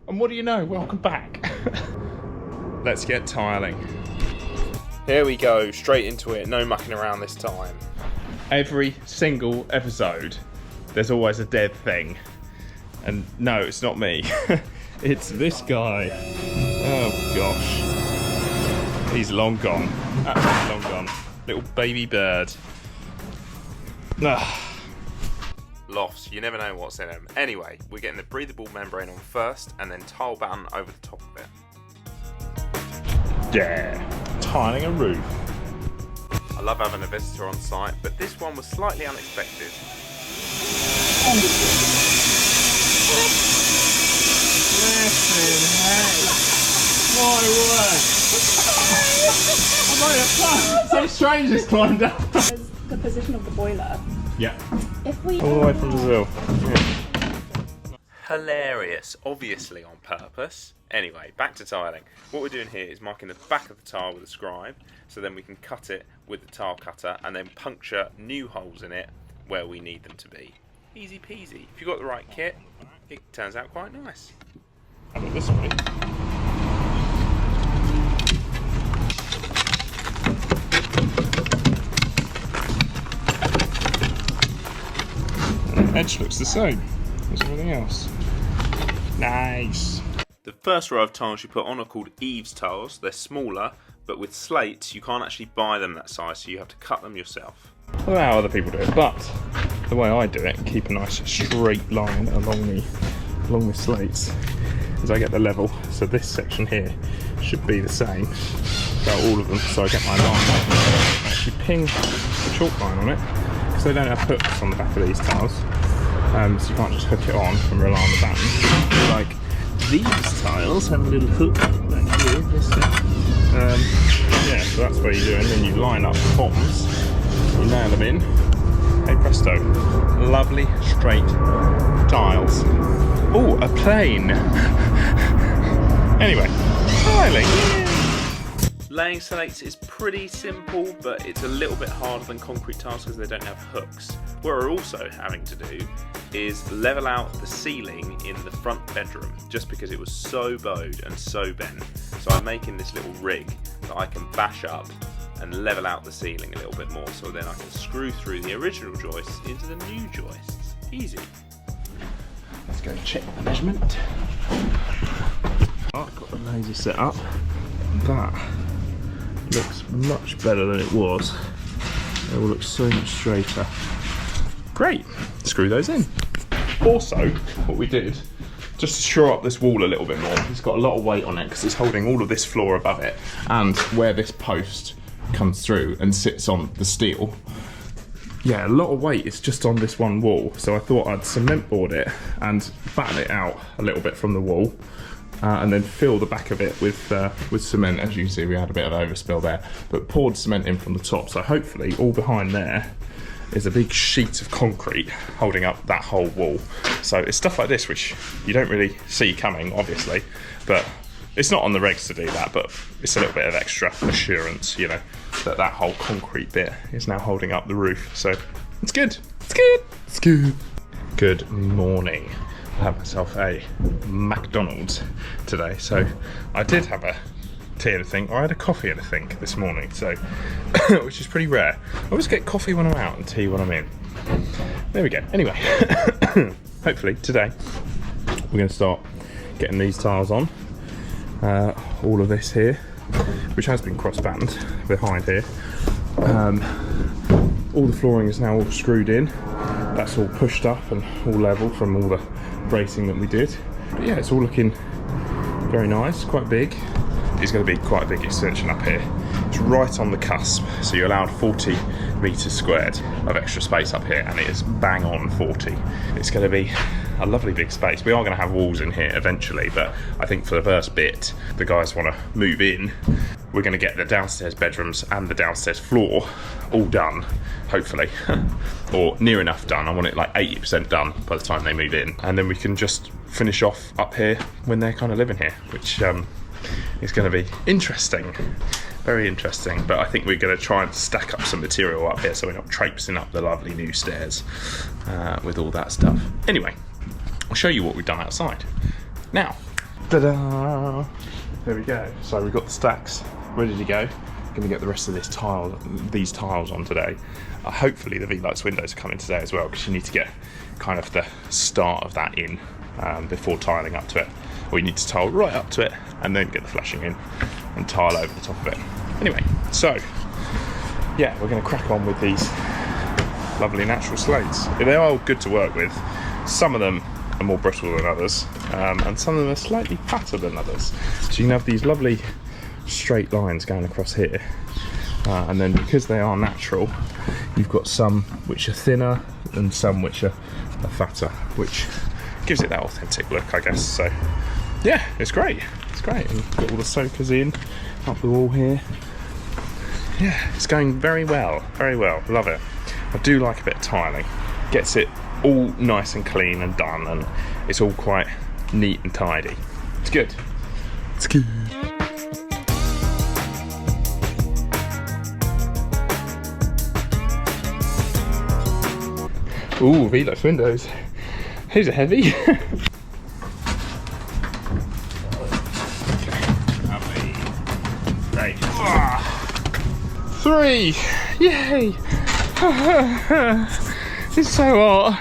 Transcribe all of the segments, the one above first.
And what do you know? Welcome back. Let's get tiling. Here we go, straight into it, no mucking around this time. Every single episode, there's always a dead thing. And no, it's not me. It's this guy. Oh gosh. He's long gone. Absolutely long gone. Little baby bird. Ugh. Lofts, you never know what's in them. Anyway, we're getting the breathable membrane on first and then tile batten over the top of it. Yeah, tiling a roof. I love having a visitor on site, but this one was slightly unexpected. Some strangers climbed up. The position of the boiler. Yeah. If we all the way from Brazil. Yeah. Hilarious, obviously on purpose. Anyway, back to tiling. What we're doing here is marking the back of the tile with a scribe, so then we can cut it with the tile cutter and then puncture new holes in it where we need them to be. Easy peasy. If you've got the right kit, it turns out quite nice. How about this way? Edge looks the same as everything else. Nice. The first row of tiles you put on are called eaves tiles. They're smaller, but with slates you can't actually buy them that size, so you have to cut them yourself. I don't know how other people do it, but the way I do it, keep a nice straight line along the slates, is I get the level. So this section here should be the same about all of them. So I get my line, I actually ping the chalk line on it, because they don't have hooks on the back of these tiles. So you can't just hook it on and rely on the batten. Like these tiles have a little hook back here. Yeah, so that's what you do, and then you line up the bottoms, you nail them in. Hey presto, lovely straight tiles. Oh, a plane. Anyway, tiling. Laying slates is pretty simple, but it's a little bit harder than concrete tiles because they don't have hooks. What we're also having to do is level out the ceiling in the front bedroom, just because it was so bowed and so bent. So I'm making this little rig that I can bash up and level out the ceiling a little bit more, so then I can screw through the original joists into the new joists. Easy. Let's go check the measurement. I've got the laser set up. That looks much better than it was. It will look so much straighter. Great, screw those in. Also, what we did, just to shore up this wall a little bit more, it's got a lot of weight on it because it's holding all of this floor above it, and where this post comes through and sits on the steel, yeah, a lot of weight is just on this one wall. So I thought I'd cement board it and batten it out a little bit from the wall, and then fill the back of it with cement. As you can see, we had a bit of overspill there, but poured cement in from the top. So hopefully all behind there is a big sheet of concrete holding up that whole wall. So it's stuff like this which you don't really see coming, obviously, but it's not on the regs to do that, but it's a little bit of extra assurance, you know, that that whole concrete bit is now holding up the roof. So it's good, it's good, it's good. Good morning. I had myself a McDonald's today, so I did have a tea and a think, or I had a coffee and a think this morning, so which is pretty rare. I always get coffee when I'm out and tea when I'm in. There we go. Anyway, hopefully today we're going to start getting these tiles on. All of this here, which has been cross-battened behind here. All the flooring is now all screwed in. That's all pushed up and all level from all the bracing that we did. But yeah, it's all looking very nice, quite big. It's going to be quite a big extension up here. It's right on the cusp, so you're allowed 40 metres squared of extra space up here, and it is bang on 40. It's going to be a lovely big space. We are going to have walls in here eventually, but I think for the first bit, the guys want to move in. We're going to get the downstairs bedrooms and the downstairs floor all done, hopefully, or near enough done. I want it like 80% done by the time they move in, and then we can just finish off up here when they're kind of living here, which is going to be interesting, very interesting. But I think we're going to try and stack up some material up here so we're not traipsing up the lovely new stairs with all that stuff. Anyway, I'll show you what we've done outside. Now, Ta-da! There we go. So we've got the stacks ready to go. Going to get the rest of these tiles on today. Hopefully the velux windows are coming today as well, because you need to get kind of the start of that in before tiling up to it. Or you need to tile right up to it and then get the flashing in and tile over the top of it. Anyway, so yeah, we're going to crack on with these lovely natural slates. They are all good to work with. Some of them are more brittle than others, and some of them are slightly fatter than others. So you can have these lovely straight lines going across here, and then because they are natural, you've got some which are thinner and some which are fatter, which gives it that authentic look, I guess. So yeah, it's great. It's great. And we've got all the soakers in up the wall here. Yeah, it's going very well, very well. Love it. I do like a bit of tiling. Gets it all nice and clean and done, and it's all quite neat and tidy. It's good. It's good. Ooh, velux windows. These are heavy. Lovely. Great. 3! Yay! It's so hot.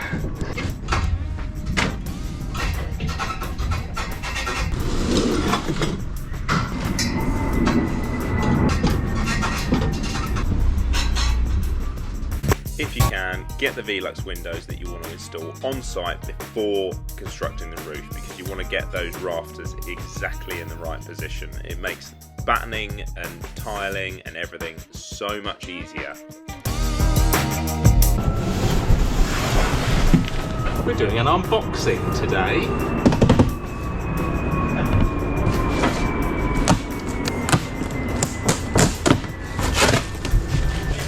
If you can, get the velux windows that you want to install on site before constructing the roof, because you want to get those rafters exactly in the right position. It makes battening and tiling and everything so much easier. We're doing an unboxing today. We've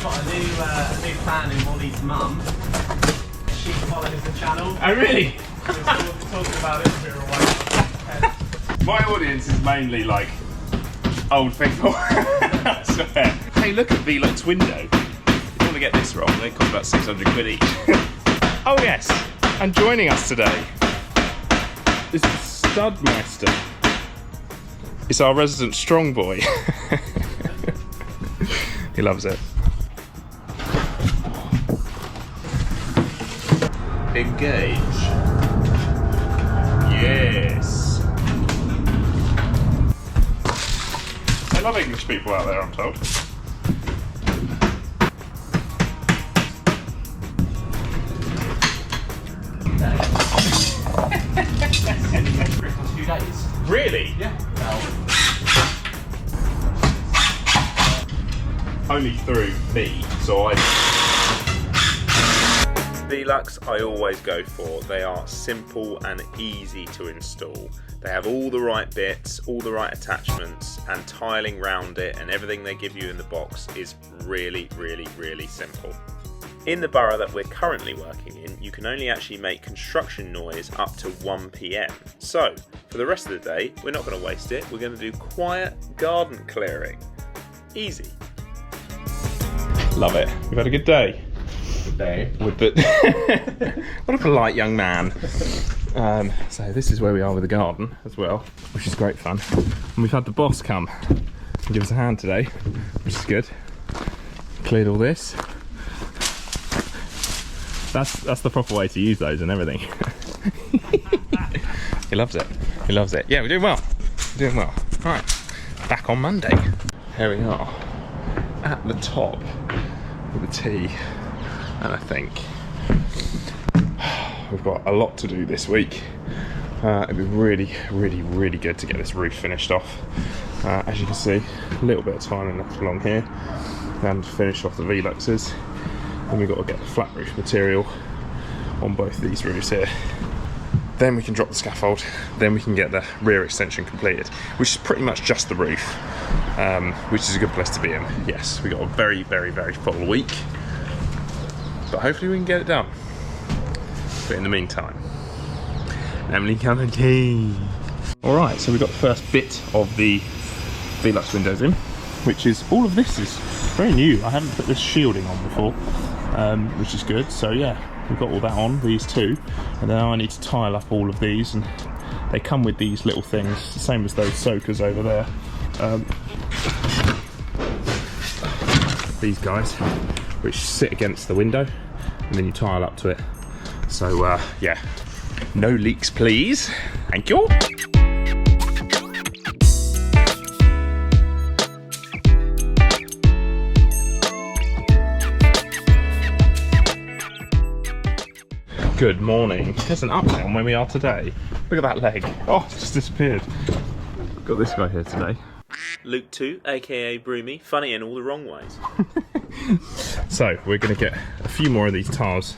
got a new fan in Molly's mum. She follows the channel. Oh really? We're talking about it for a while. My audience is mainly like old people. I swear. Hey, look at velux window. If you want to get this wrong, they cost about 600 quid each. Oh yes, and joining us today is the Studmeister. It's our resident strong boy. He loves it. Engage. Yes. They love English people out there, I'm told. Christmas 2 days. Really? Yeah. Only through me, so velux I always go for. They are simple and easy to install. They have all the right bits, all the right attachments, and tiling round it, and everything they give you in the box is really, really, really simple. In the borough that we're currently working in, you can only actually make construction noise up to 1 PM. So, for the rest of the day, we're not going to waste it. We're going to do quiet garden clearing. Easy. Love it. We've had a good day. Good day. With the what a polite young man. So this is where we are with the garden as well, which is great fun. And we've had the boss come and give us a hand today, which is good. Cleared all this. That's the proper way to use those and everything. He loves it. He loves it. Yeah, we're doing well. We're doing well. All right, back on Monday. Here we are at the top with the tea, and I think we've got a lot to do this week. It'd be really, really, really good to get this roof finished off. As you can see, a little bit of time left along here, and finish off the veluxes. Then we've got to get the flat roof material on both these roofs here. Then we can drop the scaffold. Then we can get the rear extension completed, which is pretty much just the roof, which is a good place to be in. Yes, we got a very, very, very full week, but hopefully we can get it done. But in the meantime, Emily, come and tea. All right, so we've got the first bit of the velux windows in, which is all of this is very new. I haven't put this shielding on before, which is good. So yeah, we've got all that on, these two, and now I need to tile up all of these and they come with these little things, the same as those soakers over there. These guys, which sit against the window, and then you tile up to it. So yeah, no leaks please. Thank you. Good morning. There's an update on where we are today. Look at that leg. Oh, it's just disappeared. Got this guy here today. Luke 2, aka Broomy, funny in all the wrong ways. So we're going to get a few more of these tiles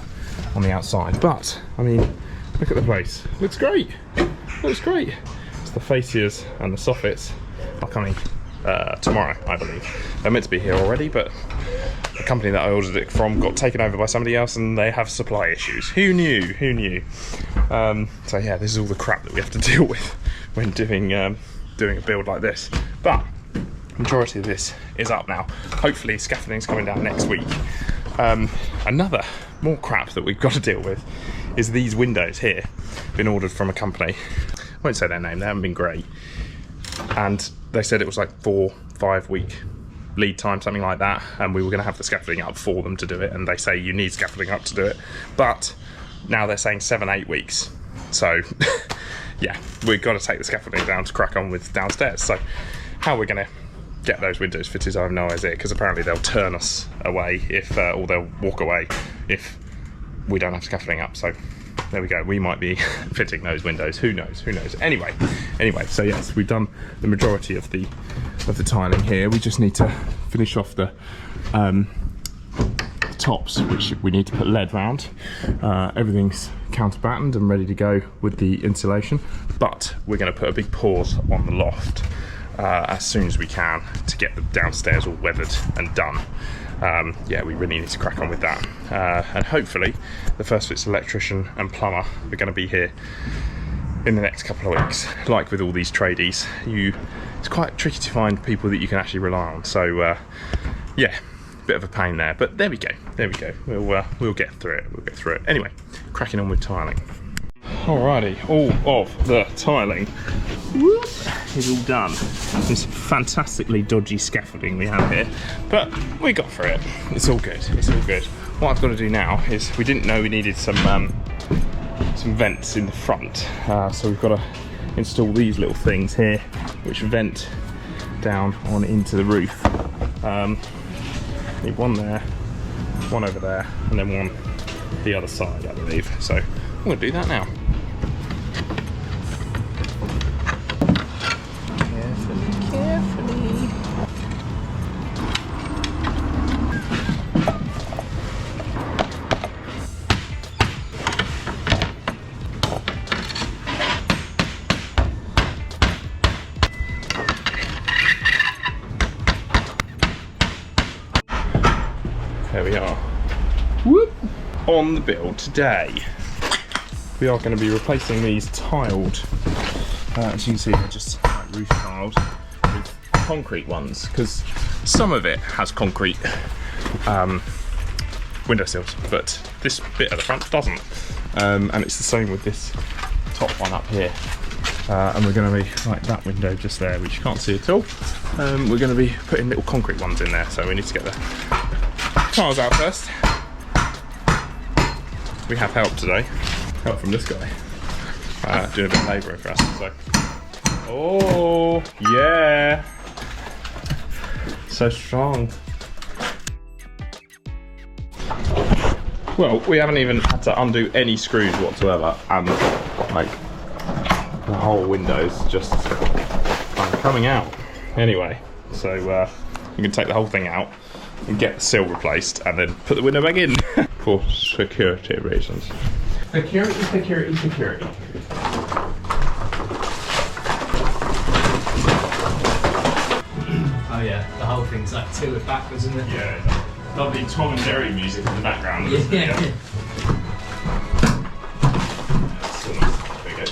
on the outside, but I mean, look at the place. Looks great. Looks great. It's the fascias and the soffits are coming tomorrow, I believe. They're meant to be here already, but the company that I ordered it from got taken over by somebody else, and they have supply issues. Who knew? Who knew? So yeah, this is all the crap that we have to deal with when doing a build like this. But majority of this is up now. Hopefully scaffolding's coming down next week. Another more crap that we've got to deal with is these windows here. Been ordered from a company. I won't say their name, they haven't been great. And they said it was like 4-5 week lead time, something like that, and we were going to have the scaffolding up for them to do it, and they say you need scaffolding up to do it, but now they're saying 7-8 weeks. So yeah, we've got to take the scaffolding down to crack on with downstairs. So how we're going to get those windows fitted, I have no idea, because apparently they'll turn us away if or they'll walk away if we don't have scaffolding up. So there we go, we might be fitting those windows, who knows, who knows. Anyway, so yes, we've done the majority of the tiling here. We just need to finish off the tops, which we need to put lead round. Everything's counterbattened and ready to go with the insulation, but we're going to put a big pause on the loft as soon as we can to get the downstairs all weathered and done. Yeah, we really need to crack on with that, and hopefully the first fit's electrician and plumber are going to be here in the next couple of weeks. Like with all these tradies, it's quite tricky to find people that you can actually rely on. So yeah, bit of a pain there, but there we go. We'll get through it. Anyway, cracking on with tiling. Alrighty, all of the tiling is all done. This fantastically dodgy scaffolding we have here, but we got through it. It's all good. What I've got to do now is, we didn't know we needed some vents in the front, so we've got to install these little things here which vent down on into the roof. Need one there, one over there, and then one the other side, I believe. So I'm going to do that now. Carefully. There we are. Whoop. On the build today, we are going to be replacing these tiled, as you can see, they're just like roof tiled, with concrete ones, because some of it has concrete windowsills, but this bit at the front doesn't. And it's the same with this top one up here. And we're going to be, like that window just there, which you can't see at all, we're going to be putting little concrete ones in there, so we need to get the tiles out first. We have help today, help from this guy, doing a bit of labouring for us. So, oh yeah, so strong. Well, we haven't even had to undo any screws whatsoever, and like the whole window's just kind of coming out. Anyway, so you can take the whole thing out and get the sill replaced, and then put the window back in for security reasons. Security. Oh yeah, the whole thing's like tilted backwards, isn't it? Yeah, lovely Tom and Jerry music in the background. Isn't it? Yeah. So nice. There we go.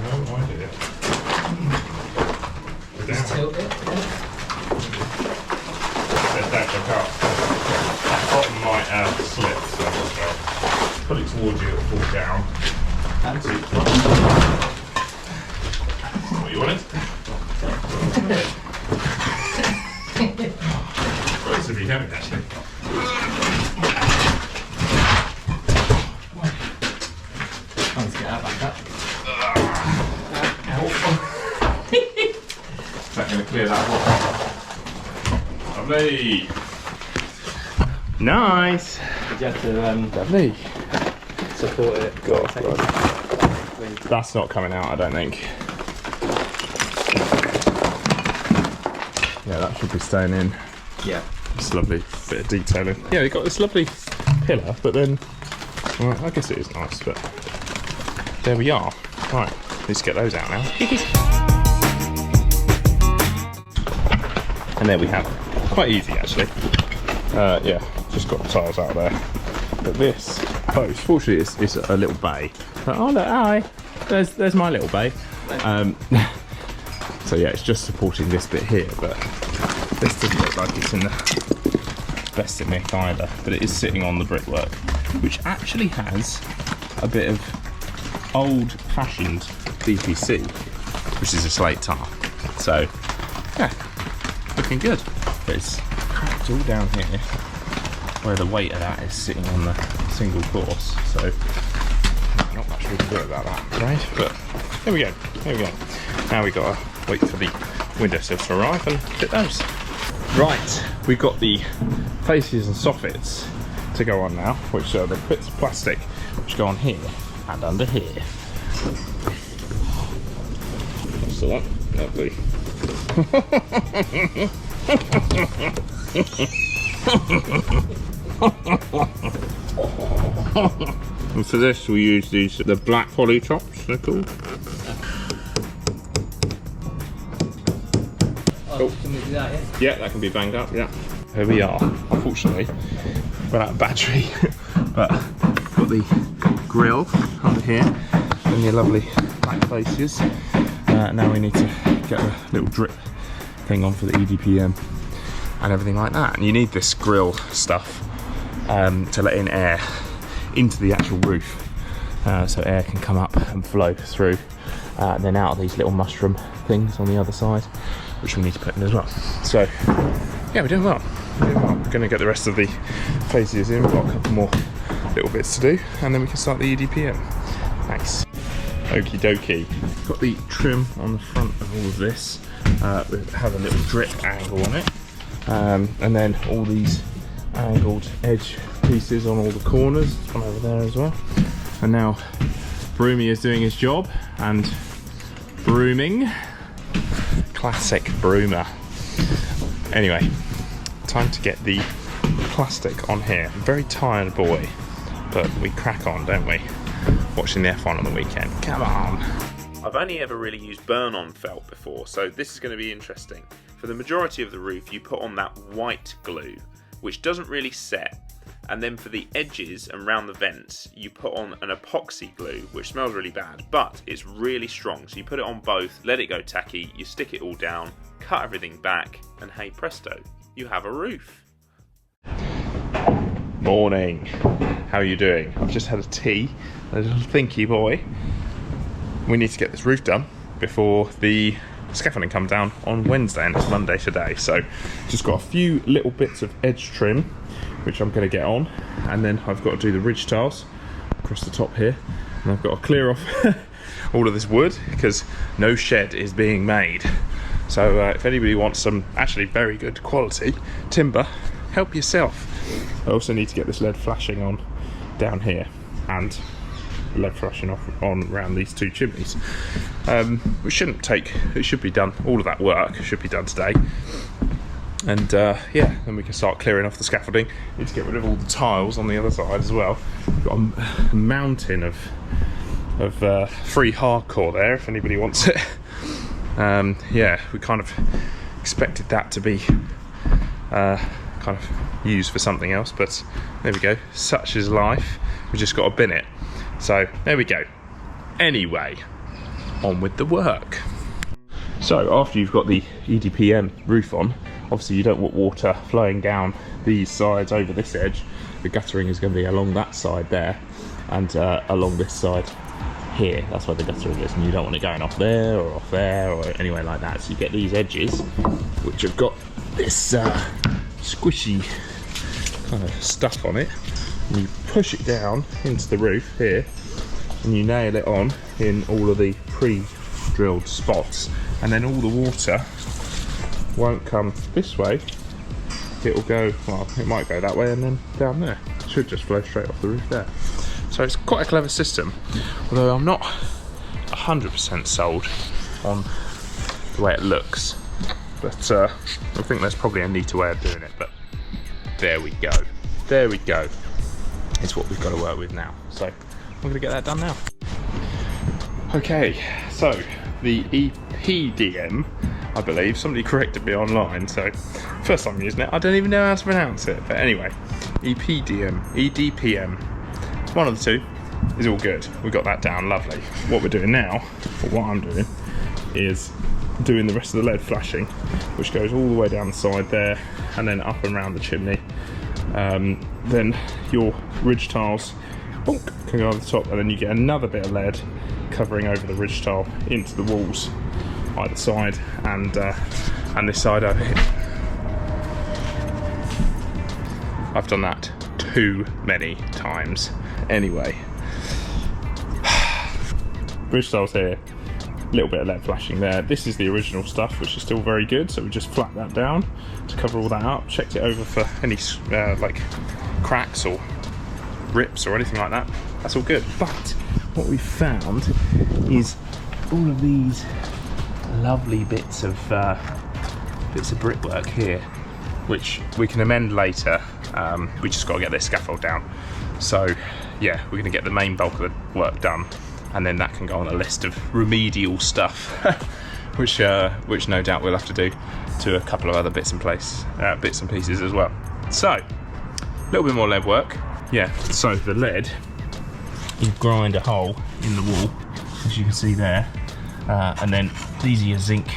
No idea. Just tilt it. Don't look up. That bottom might slip, so put it towards you, it'll fall down. And 2. What you wanted? Relatively heavy, actually. Let's get that back up. Is that going to clear that one? Lovely. Nice. Did you have to Lovely. support it? God. That's not coming out, I don't think. Yeah, that should be staying in. Yeah. It's a lovely bit of detailing. Yeah, we've got this lovely pillar, but then, well, I guess it is nice, but there we are. Right, let's get those out now. And there we have it. Quite easy, actually. Yeah, just got the tiles out there. But this post, fortunately, it's a little bay. Oh look, hi. There's my little bay. So yeah, it's just supporting this bit here, but this doesn't look like it's in the best of nick either. But it is sitting on the brickwork, which actually has a bit of old-fashioned DPC, which is a slate tile. So yeah, looking good. But it's cracked all down here, where the weight of that is sitting on the single course. So not much we can do about that, right? But there we go. There we go. Now we've got to wait for the windowsills to arrive and fit those. Right, we've got the faces and soffits to go on now, which are the bits of plastic which go on here and under here. That's the one. Lovely. And for this we use the black poly tops, they're called. Oh, can we do that, yeah? Yeah, that can be banged up, yeah. Here we are. Unfortunately, run out of battery, but got the grill under here and your lovely black faces. Now we need to get a little drip thing on for the EDPM and everything like that. And you need this grill stuff to let in air into the actual roof, so air can come up and flow through, and then out of these little mushroom things on the other side, which we need to put in as well. So yeah, we're doing well. We're going to get the rest of the faces in. We've got a couple more little bits to do, and then we can start the EDPM. Nice. Okie dokie. Got the trim on the front of all of this. We have a little drip angle on it, and then all these angled edge pieces on all the corners. One over there as well. And now Broomy is doing his job and brooming. Classic broomer. Anyway, time to get the plastic on here. I'm a very tired boy, but we crack on, don't we? Watching the F1 on the weekend. Come on. I've only ever really used burn-on felt before, so this is going to be interesting. For the majority of the roof, you put on that white glue, which doesn't really set. And then for the edges and around the vents, you put on an epoxy glue, which smells really bad, but it's really strong. So you put it on both, let it go tacky, you stick it all down, cut everything back, and hey presto, you have a roof. Morning. How are you doing? I've just had a tea, a little thinky boy. We need to get this roof done before the scaffolding come down on Wednesday, and it's Monday today. So just got a few little bits of edge trim, which I'm going to get on, and then I've got to do the ridge tiles across the top here, and I've got to clear off all of this wood because no shed is being made. So if anybody wants some actually very good quality timber, help yourself. I also need to get this lead flashing on down here and lead flashing off on around these two chimneys, which shouldn't take, it should be done, all of that work should be done today. And yeah, then we can start clearing off the scaffolding. Need to get rid of all the tiles on the other side as well. We've got a mountain of free hardcore there if anybody wants it. Yeah, we kind of expected that to be kind of used for something else, but there we go, such is life. We just got to bin it. So there we go. Anyway, on with the work. So after you've got the EDPM roof on, obviously you don't want water flowing down these sides over this edge. The guttering is going to be along that side there and along this side here. That's where the guttering is, and you don't want it going off there or anywhere like that. So you get these edges, which have got this squishy kind of stuff on it, and you push it down into the roof here, and you nail it on in all of the pre-drilled spots, and then all the water won't come this way. It will go, well, it might go that way and then down there. It should just flow straight off the roof there. So it's quite a clever system, although I'm not 100% sold on the way it looks. But I think there's probably a neater way of doing it, but there we go. There we go. It's what we've got to work with now. So I'm going to get that done now. Okay, so the EPDM, I believe, somebody corrected me online, so first time using it, I don't even know how to pronounce it, but anyway, EPDM, EDPM, one of the two is all good. We got that down, lovely. What we're doing now, or what I'm doing, is doing the rest of the lead flashing, which goes all the way down the side there, and then up and around the chimney. Then your ridge tiles, bonk, can go over the top, and then you get another bit of lead covering over the ridge tile into the walls either side, and this side over here. I've done that too many times. Anyway, bridge tiles here, a little bit of lead flashing there. This is the original stuff, which is still very good, so we just flat that down to cover all that up, checked it over for any like cracks or rips or anything like that. That's all good. But what we found is all of these lovely bits of brickwork here, which we can amend later. We just got to get this scaffold down. So yeah, we're going to get the main bulk of the work done, and then that can go on a list of remedial stuff, which no doubt we'll have to do to a couple of other bits and pieces as well. So a little bit more lead work. Yeah, so the lead, you grind a hole in the wall, as you can see there, and then these are your zinc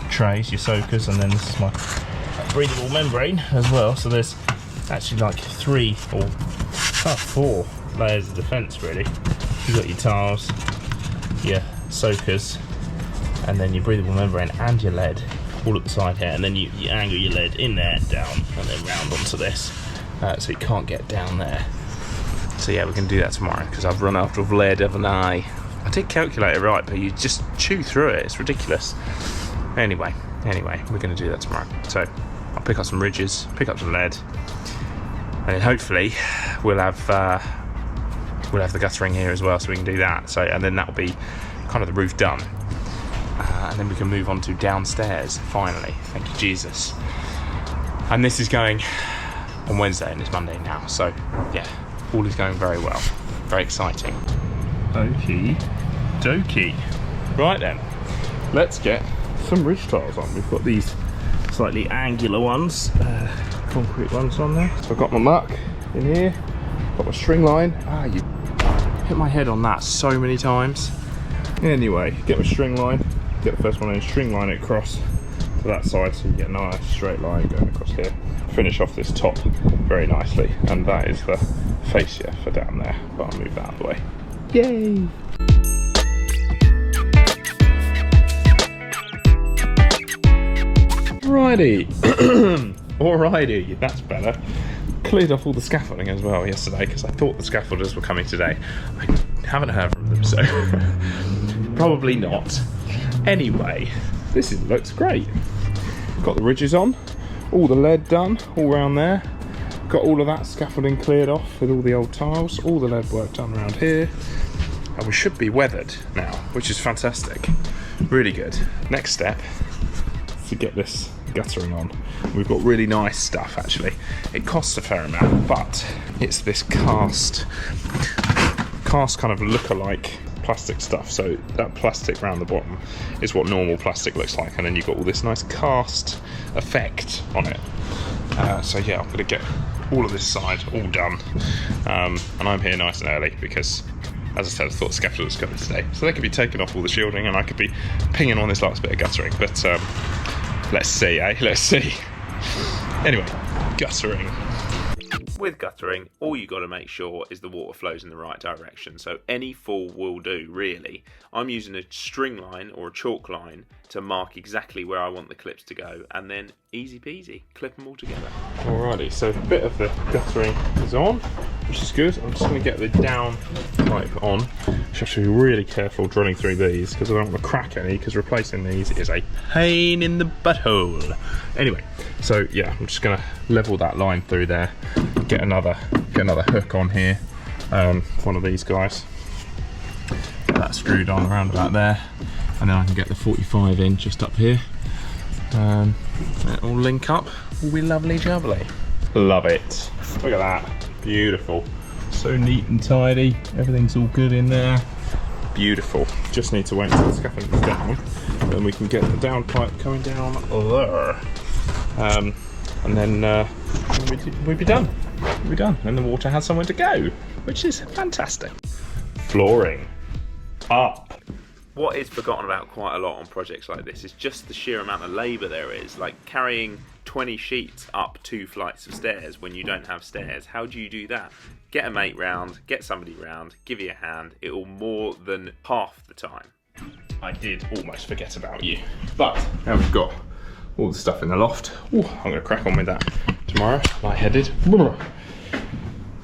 trays, your soakers, and then this is my breathable membrane as well. So there's actually like 3 or 4 layers of defence really. You've got your tiles, your soakers, and then your breathable membrane and your lead all at the side here, and then you angle your lead in there, down, and then round onto this, so it can't get down there. So yeah, we're going to do that tomorrow, because I've run out of lead, haven't I? I did calculate it right, but you just chew through it, it's ridiculous. Anyway, we're going to do that tomorrow. So I'll pick up some ridges, pick up some lead, and then hopefully we'll have the guttering here as well, so we can do that. So, and then that'll be kind of the roof done, and then we can move on to downstairs finally. Thank you, Jesus. And this is going on Wednesday, and it's Monday now. So yeah, all is going very well. Very exciting. Okie dokie. Right then, let's get some ridge tiles on. We've got these slightly angular ones, concrete ones on there. So I've got my muck in here, got my string line. You hit my head on that so many times. Anyway, get my string line, get the first one in, string line it across to that side, so you get a nice straight line going across here. Finish off this top very nicely, and that is the fascia for down there, but I'll move that out of the way. Yay! Alrighty, that's better. Cleared off all the scaffolding as well yesterday, because I thought the scaffolders were coming today. I haven't heard from them, so probably not. Anyway, looks great. Got the ridges on, all the lead done, all around there. Got all of that scaffolding cleared off with all the old tiles, all the lead work done around here. And we should be weathered now, which is fantastic. Really good. Next step is to get this guttering on. We've got really nice stuff actually. It costs a fair amount, but it's this cast kind of look-alike plastic stuff. So that plastic around the bottom is what normal plastic looks like, and then you've got all this nice cast effect on it. So yeah, I'm gonna get all of this side all done, and I'm here nice and early because, as I said, I thought the scaffold was coming today, so they could be taking off all the shielding and I could be pinging on this last bit of guttering, but let's see, Let's see. Anyway, guttering. With guttering, all you got to make sure is the water flows in the right direction. So any fall will do, really. I'm using a string line or a chalk line to mark exactly where I want the clips to go, and then easy peasy, clip them all together. Alrighty, so a bit of the guttering is on, which is good. I'm just going to get the down pipe on. Just have to be really careful drilling through these because I don't want to crack any, because replacing these is a pain in the butthole. Anyway, so yeah, I'm just going to level that line through there, get another hook on here, one of these guys, get that screwed on around about there, and then I can get the 45 in just up here. It'll link up, will be lovely jubbly. Love it. Look at that, beautiful. So neat and tidy, everything's all good in there. Beautiful. Just need to wait until the scaffolding's down, and then we can get the down pipe coming down there. And then we'd be done. We'd be done, and the water has somewhere to go, which is fantastic. Flooring up. What is forgotten about quite a lot on projects like this is just the sheer amount of labour there is. Like carrying 20 sheets up 2 flights of stairs when you don't have stairs. How do you do that? Get a mate round, get somebody round, give you a hand. It will more than half the time. I did almost forget about you, but now we've got all the stuff in the loft. Ooh, I'm going to crack on with that tomorrow, light-headed.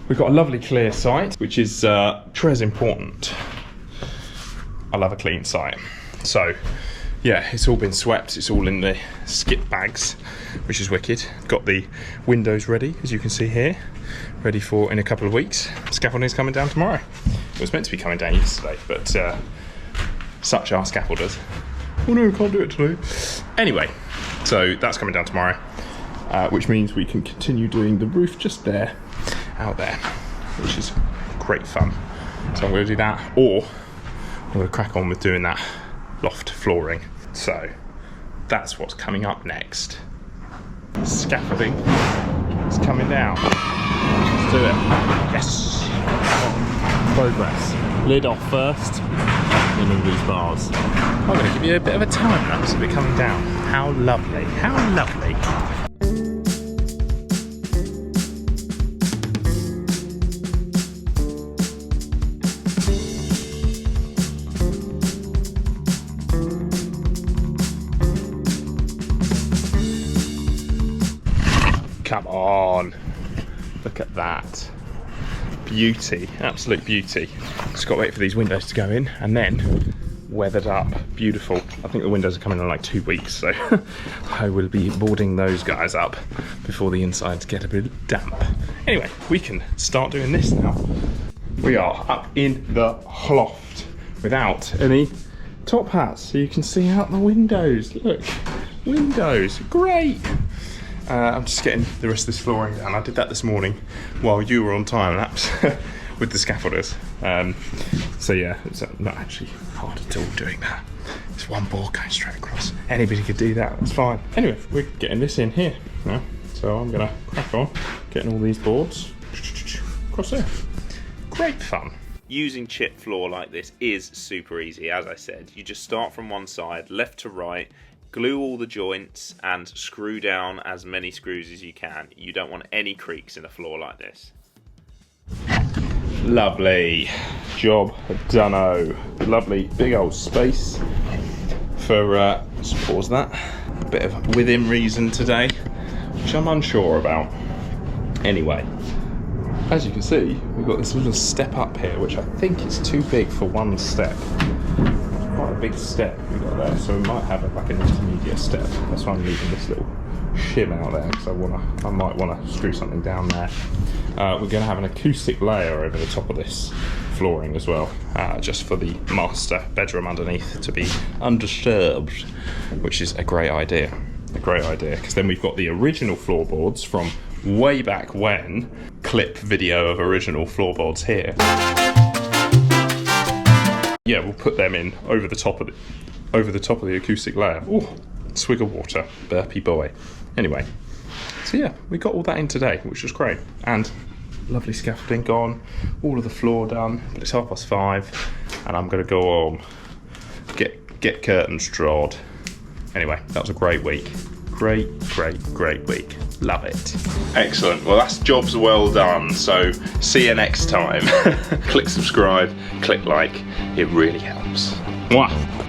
We've got a lovely clear site, which is très important. I love a clean site. So yeah, it's all been swept, it's all in the skip bags, which is wicked. Got the windows ready, as you can see here, ready for in a couple of weeks. Scaffolding's coming down tomorrow. It was meant to be coming down yesterday, but such are scaffolders. Oh no, can't do it today. Anyway, so that's coming down tomorrow, which means we can continue doing the roof just there, out there, which is great fun. So I'm going to do that, or I'm going to crack on with doing that loft flooring. So that's what's coming up next. Scaffolding is coming down. Let's do it. Yes. Progress. Lid off first, then all these bars. I'm going to give you a bit of a time lapse of it coming down. How lovely. How lovely. Come on, look at that. Beauty, absolute beauty. Just got to wait for these windows to go in, and then weathered up, beautiful. I think the windows are coming in like 2 weeks, so I will be boarding those guys up before the insides get a bit damp. Anyway, we can start doing this now. We are up in the loft without any top hats, so you can see out the windows. Look, windows, great. I'm just getting the rest of this flooring down. I did that this morning while you were on time lapse with the scaffolders. So yeah, it's not actually hard at all doing that. It's one board going straight across. Anybody could do that, that's fine. Anyway, we're getting this in here now. So I'm gonna crack on, getting all these boards across there. Great fun. Using chip floor like this is super easy, as I said. You just start from one side, left to right, glue all the joints and screw down as many screws as you can. You don't want any creaks in a floor like this. Lovely. Job done-o. Lovely big old space for, just pause that, a bit of within reason today, which I'm unsure about. Anyway, as you can see, we've got this little step up here, which I think is too big for one step. Quite a big step we got there, so we might have like an intermediate step. That's why I'm leaving this little shim out there, because I might want to screw something down there. We're going to have an acoustic layer over the top of this flooring as well, just for the master bedroom underneath to be undisturbed, which is a great idea. A great idea, because then we've got the original floorboards from way back when. Clip video of original floorboards here. Yeah, we'll put them in over the top of the acoustic layer. Ooh, swig of water, burpy boy. Anyway, so yeah, we got all that in today, which was great. And lovely scaffolding gone, all of the floor done, but it's 5:30, and I'm gonna go home, get curtains drawed. Anyway, that was a great week. Great week. Love it. Excellent. Well, that's jobs well done. So see you next time. Click subscribe, click like. It really helps. Mwah.